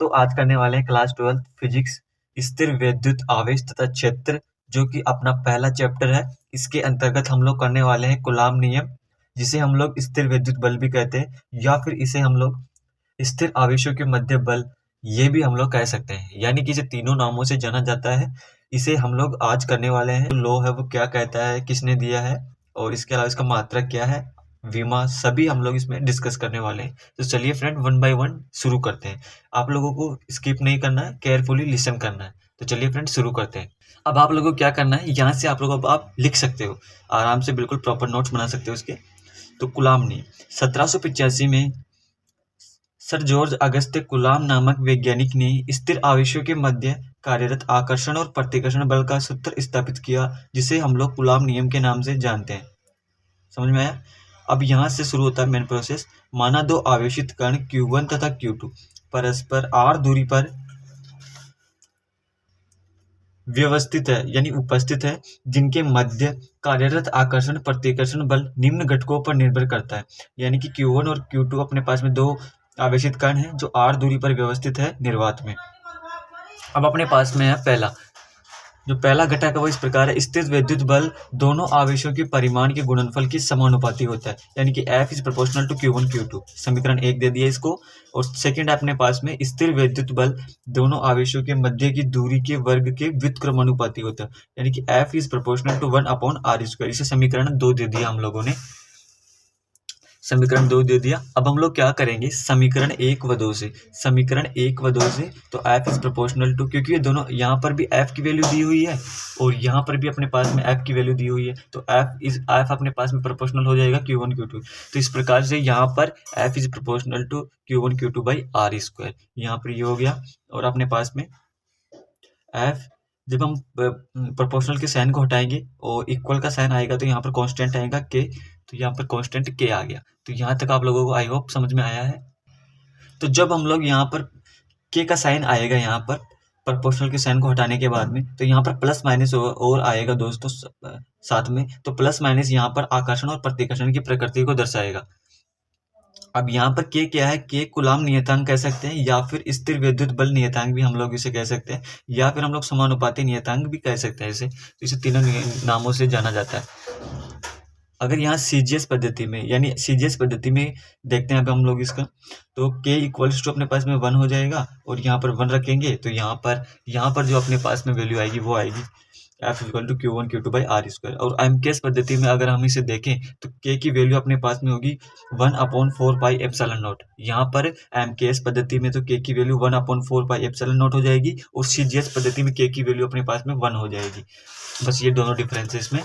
तो आज करने वाले हैं क्लास 12 फिजिक्स स्थिर विद्युत आवेश तथा क्षेत्र, जो कि अपना पहला चैप्टर है। इसके अंतर्गत हम लोग करने वाले हैं कूलाम नियम, जिसे हम लोग स्थिर विद्युत बल भी कहते हैं, या फिर इसे हम लोग स्थिर आवेशों के मध्य बल ये भी हम लोग कह सकते हैं। यानी कि इसे तीनों नामों से जाना जाता है। इसे हम लोग आज करने वाले हैं। लॉ है वो क्या कहता है, किसने दिया है, और इसके अलावा इसका मात्रक क्या है, विमा, सभी हम लोग इसमें डिस्कस करने वाले हैं। तो चलिए फ्रेंड, वन बाय वन शुरू करते हैं। आप लोगों को स्किप नहीं करना है, केयरफुली लिसन करना है। तो चलिए फ्रेंड शुरू करते हैं। अब आप लोगों को क्या करना है, यहाँ से आप लोग अब आप लिख सकते हो आराम से, बिल्कुल प्रॉपर नोट्स बना सकते हो इसके। तो कूलाम नियम 1785 में सर जॉर्ज अगस्ते कूलाम नामक वैज्ञानिक ने स्थिर आवेशों के मध्य कार्यरत आकर्षण और प्रतिकर्षण बल का सूत्र स्थापित किया, जिसे हम लोग कूलाम नियम के नाम से जानते हैं। समझ में आया? अब यहाँ से शुरू होता है मेन प्रोसेस। माना दो आवेशित कण Q1 तथा Q2 परस्पर r दूरी पर व्यवस्थित है, यानी उपस्थित है, जिनके मध्य कार्यरत आकर्षण प्रतिकर्षण बल निम्न घटकों पर निर्भर करता है। यानी कि Q1 और Q2 अपने पास में दो आवेशित कण हैं जो r दूरी पर व्यवस्थित है निर्वात में। अब अपने पास में है पहला, जो पहला घटक है वो इस प्रकार है। स्थिर विद्युत बल दोनों आवेशों के परिमाण के गुणनफल के समानुपाती होता है, यानी कि F is proportional to Q1 Q2। समीकरण 1 दे दिया इसको। और सेकंड अपने पास में स्थिर विद्युत बल दोनों आवेशों के मध्य की दूरी के वर्ग के व्युत्क्रमानुपाती होता है, यानी कि F is proportional to 1/r²। इसे समीकरण 2 दे दिया हम लोगों ने, समीकरण 2 दे दिया। अब हम लोग क्या करेंगे, समीकरण 1 व 2 से, समीकरण 1 व 2 से तो F इज प्रोपोर्शनल टू, क्योंकि ये दोनों यहाँ पर भी F की वैल्यू दी हुई है और यहाँ पर भी अपने पास में F की वैल्यू दी हुई है, तो F अपने पास में प्रोपोर्शनल हो जाएगा Q1 Q2। तो इस प्रकार से यहाँ पर F is proportional to Q1 Q2 by r²। यहाँ पर ये हो गया। और अपने पास में F, जब हम प्रोपोर्शनल के साइन को हटाएंगे और इक्वल का साइन आएगा तो यहाँ पर कांस्टेंट आएगा K, तो यहाँ पर कांस्टेंट K आ गया। तो यहाँ तक आप लोगों को आई होप समझ में आया है। तो जब हम लोग यहाँ पर K का साइन आएगा, यहाँ पर प्रोपोर्शनल के साइन को हटाने के बाद में, तो यहाँ पर प्लस माइनस और आएगा दोस्तों साथ में। तो प्लस माइनस यहाँ पर आकर्षण और प्रतिकर्षण की प्रकृति को दर्शाएगा। अब यहाँ पर K क्या है, K कूलाम नियतांक कह सकते हैं, या फिर स्थिर विद्युत बल नियतांक भी हम लोग इसे कह सकते हैं, या फिर हम लोग समानुपाती नियतांक भी कह सकते हैं इसे। तो इसे तीनों नामों से जाना जाता है। अगर यहाँ CGS पद्धति में, यानी CGS पद्धति में देखते हैं अब हम लोग इसका, तो K इक्वल्स टू अपने पास में 1 हो जाएगा और यहाँ पर 1 रखेंगे, तो यहाँ पर जो अपने पास में वैल्यू आएगी वो आएगी F equal to Q1 Q2 by r²। और MKS पद्धति में अगर हम इसे देखें तो K की वैल्यू अपने पास में होगी 1/4πε0। यहाँ पर MKS पद्धति में तो K की वैल्यू 1/4πε0 हो जाएगी और CGS पद्धति में K की वैल्यू अपने पास में 1 हो जाएगी। बस ये दोनों डिफरेंस है इसमें।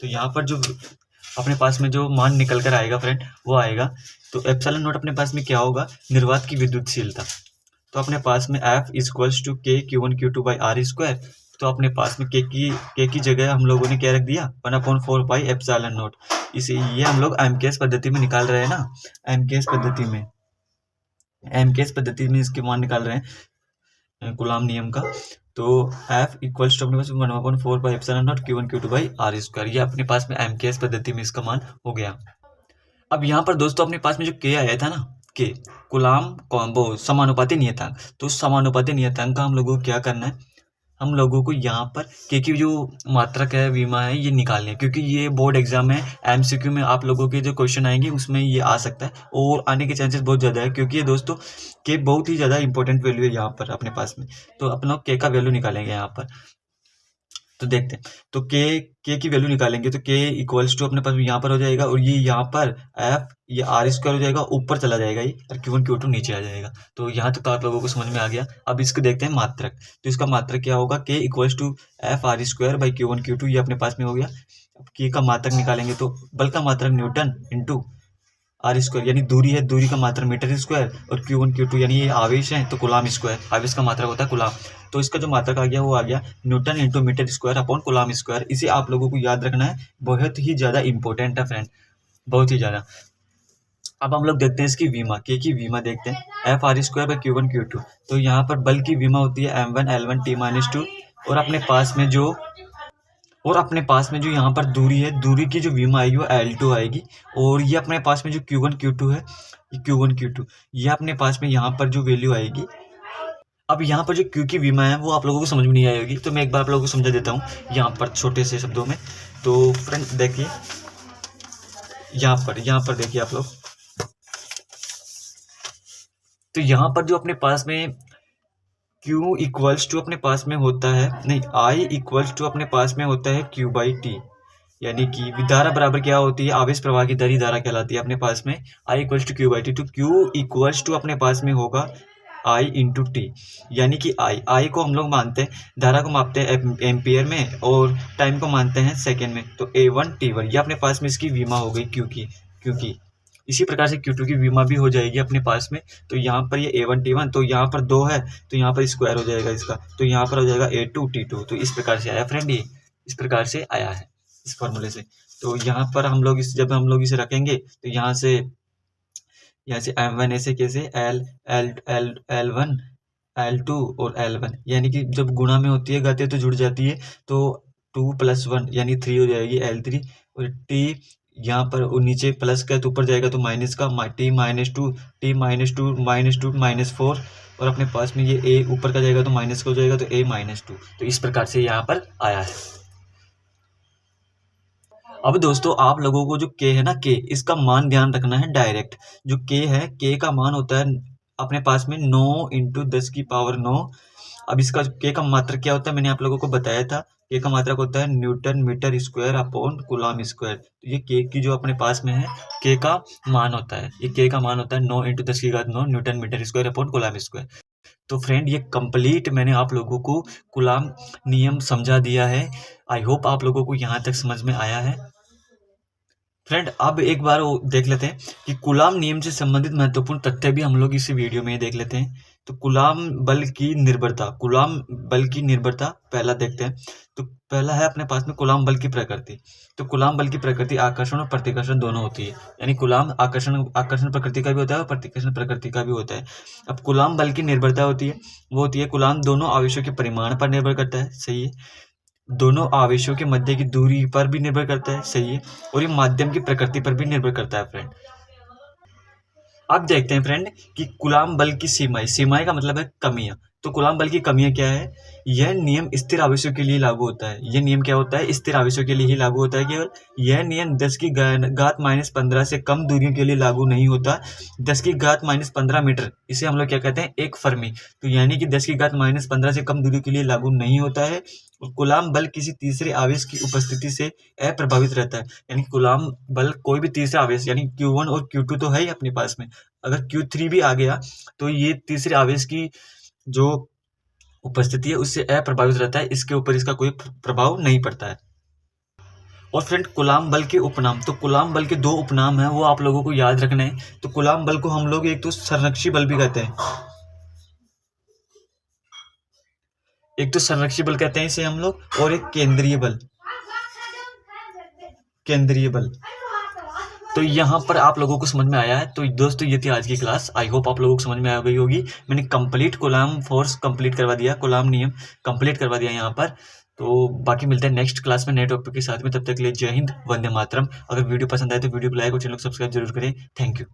तो यहाँ पर जो अपने पास में जो मान निकल कर आएगा फ्रेंड वो आएगा, तो ε0 अपने पास में क्या होगा, निर्वात की विद्युतशीलता। तो अपने पास में F equals to K Q1 Q2 by r²। तो अपने पास में K की जगह हम लोगों ने क्या रख दिया, 1/4πε0। इसे ये हम लोग MKS पद्धति में निकाल रहे हैं ना, MKS पद्धति में इसके मान निकाल रहे हैं कूलाम नियम का। तो F इक्वल्स टू अपने पास 1/4πε0 Q1 Q2 बाई r²। ये अपने पास में MKS पद्धति में इसका मान हो गया। अब यहाँ पर दोस्तों अपने पास में जो K आया था ना, K कूलाम वो समानुपाती नियतांक, तो समानुपाती नियतांक का हम लोगों को क्या करना है, हम लोगों को यहाँ पर K की जो मात्रक है, विमा है, ये निकालनी है, क्योंकि ये बोर्ड एग्जाम है। MCQ में आप लोगों के जो क्वेश्चन आएंगे उसमें ये आ सकता है और आने के चांसेस बहुत ज़्यादा है, क्योंकि ये दोस्तों K बहुत ही ज़्यादा इंपॉर्टेंट वैल्यू है यहाँ पर अपने पास में। तो अपन लोग K का वैल्यू निकालेंगे यहाँ पर। तो देखते हैं, तो K की वैल्यू निकालेंगे तो K इक्वल्स टू अपने पास यहाँ पर हो जाएगा, और ये यहाँ पर F ये r² हो जाएगा, ऊपर चला जाएगा ये, और Q1 Q2 नीचे आ जाएगा। तो यहाँ तक तो आप लोगों को समझ में आ गया। अब इसको देखते हैं मात्रक। तो इसका मात्रक क्या होगा, K equals to F r² by Q1 Q2, ये अपने पास में हो गया। अब K का मात्रक निकालेंगे तो बल का मात्रक न्यूटन इंटू r², यानी दूरी है, दूरी का मात्रक मीटर स्क्वायर, और Q1 Q2 यानी ये आवेश है तो कूलाम स्क्वायर, आवेश का मात्रक होता है कूलाम। तो इसका जो मात्रक आ गया वो आ गया newton into metre square upon coulomb square. इसे आप लोगों को याद रखना है, बहुत ही ज़्यादा इंपॉर्टेंट है फ्रेंड, बहुत ही ज़्यादा। अब हम लोग देखते हैं इसकी विमा, K की विमा देखते हैं, F r² by Q1 Q2। तो यहाँ पर बल की विमा होती है m1 L1 T-2, और अपने पास में जो यहाँ पर दूरी है, दूरी की जो विमा आएगी वो L2 आएगी। और ये अपने पास में जो Q1 Q2 है, ये Q1 Q2, ये अपने पास में यहाँ पर जो वैल्यू आएगी अब यहाँ पर जो क्यू की विमा है वो आप लोगों को समझ में नहीं आई होगी, तो मैं एक बार आप लोगों को समझा देता हूँ यहाँ पर छोटे से शब्दों में। तो फ्रेंड देखिए यहाँ पर देखिए आप लोग, तो यहाँ पर जो अपने पास में Q इक्वल्स टू अपने पास में होता है, नहीं I इक्वल्स टू अपने पास में होता है Q बाई टी, यानी कि धारा बराबर क्या होती है, आवेश प्रवाह की दर ही धारा कहलाती है अपने पास में। I equals to Q by t, तो Q इक्वल्स टू अपने पास में होगा I इंटू टी, यानी कि I को हम लोग मानते हैं, धारा को मापते हैं एम्पियर में और टाइम को मानते हैं सेकेंड में। तो A1 T1 ये अपने पास में इसकी विमा हो गई Q की। इसी प्रकार से Q2 की विमा भी हो जाएगी अपने पास में। तो यहाँ पर ये A1 T1, तो यहाँ पर 2 है तो यहाँ पर स्क्वायर हो जाएगा इसका, तो यहाँ पर हो जाएगा A2 T2। तो इस प्रकार से आया फ्रेंड, ये इस प्रकार से आया है इस फॉर्मूले से। तो यहाँ पर हम लोग जब हम लोग इसे रखेंगे तो यहाँ से M1 ऐसे कैसे L1 L2 और L1, यानी कि जब गुणा में होती है गति तो जुड़ जाती है, तो 2 + 1 यानी 3 हो जाएगी L3, और T यहाँ पर नीचे प्लस का तो ऊपर जाएगा तो माइनस का T -2 -4, और अपने पास में ये A ऊपर का जाएगा तो माइनस का हो जाएगा तो A -2। तो इस प्रकार से यहाँ पर आया है। अब दोस्तों आप लोगों को जो K है ना, K इसका मान ध्यान रखना है डायरेक्ट। जो K है, K का मान होता है अपने पास में 9 × 10⁹। अब इसका K का मात्रक क्या होता है मैंने आप लोगों को बताया था, K का मात्रक होता है newton metre square upon coulomb square. तो ये K की जो अपने पास में है K का मान होता है, ये K का मान होता है 9 × 10⁹ newton metre square upon coulomb square. तो फ्रेंड ये कंप्लीट मैंने आप लोगों को कूलम नियम समझा दिया है। आई होप आप लोगों को यहाँ तक समझ में आया है। फ्रेंड अब एक बार वो देख लेते हैं कि कूलम नियम से संबंधित महत्वपूर्ण तथ्य भी हम लोग इस वीडियो में देख लेते हैं। तो कूलम बल की निर्भरता, पहला देखते हैं। तो पहला है अपने पास में कूलम बल की प्रकृति। तो कूलम बल की प्रकृति आकर्षण और प्रतिकर्षण दोनों होती है, यानी कूलम आकर्षण प्रकृति का भी होता है और प्रतिकर्षण प्रकृति का भी होता है। अब कूलम बल की निर्भरता होती है, वो होती है कूलम दोनों आवेशों के परिमाण पर निर्भर करता है, सही है, दोनों आवेशों के मध्य की दूरी पर भी निर्भर करता है, सही है, और ये माध्यम की प्रकृति पर भी निर्भर करता है फ्रेंड। अब देखते हैं फ्रेंड कि कूलम बल की सीमाएं का मतलब है कमियां। तो कूलम बल की कमियां क्या है, यह नियम स्थिर आवेशों के लिए लागू होता है। यह नियम क्या होता है, स्थिर आवेशों के लिए ही लागू होता है केवल। यह नियम 10⁻⁻15 से कम दूरियों के लिए लागू नहीं होता। 10⁻15 मीटर, इसे हम लोग क्या कहते हैं, एक फर्मी। तो यानी कि 10⁻15 से कम दूरी के लिए लागू नहीं होता है। और कूलम बल किसी तीसरे आवेश की उपस्थिति से अप्रभावित रहता है, यानी कूलम बल कोई भी तीसरा आवेश, यानी Q1 और Q2 तो है ही अपने पास में, अगर Q3 भी आ गया तो ये तीसरे आवेश की जो उपस्थिति है उससे अप्रभावित रहता है, इसके ऊपर इसका कोई प्रभाव नहीं पड़ता है। और फ्रेंड कूलम बल के उपनाम, तो कूलम बल के 2 उपनाम हैं, वो आप लोगों को याद रखने हैं। तो कूलम बल को हम लोग एक तो संरक्षी बल भी कहते हैं, इसे हम लोग, और एक केंद्रीय बल। तो यहाँ पर आप लोगों को समझ में आया है। तो दोस्तों ये थी आज की क्लास, आई होप आप लोगों को समझ में आ गई होगी। मैंने कंप्लीट कूलम फोर्स कंप्लीट करवा दिया, कूलम नियम कंप्लीट करवा दिया यहाँ पर। तो बाकी मिलते हैं नेक्स्ट क्लास में नए टॉपिक के साथ में, तब तक के लिए जय हिंद, वंदे मातरम। अगर वीडियो पसंद आए तो वीडियो को लाइक और चैनल को सब्सक्राइब जरूर करें। Thank you.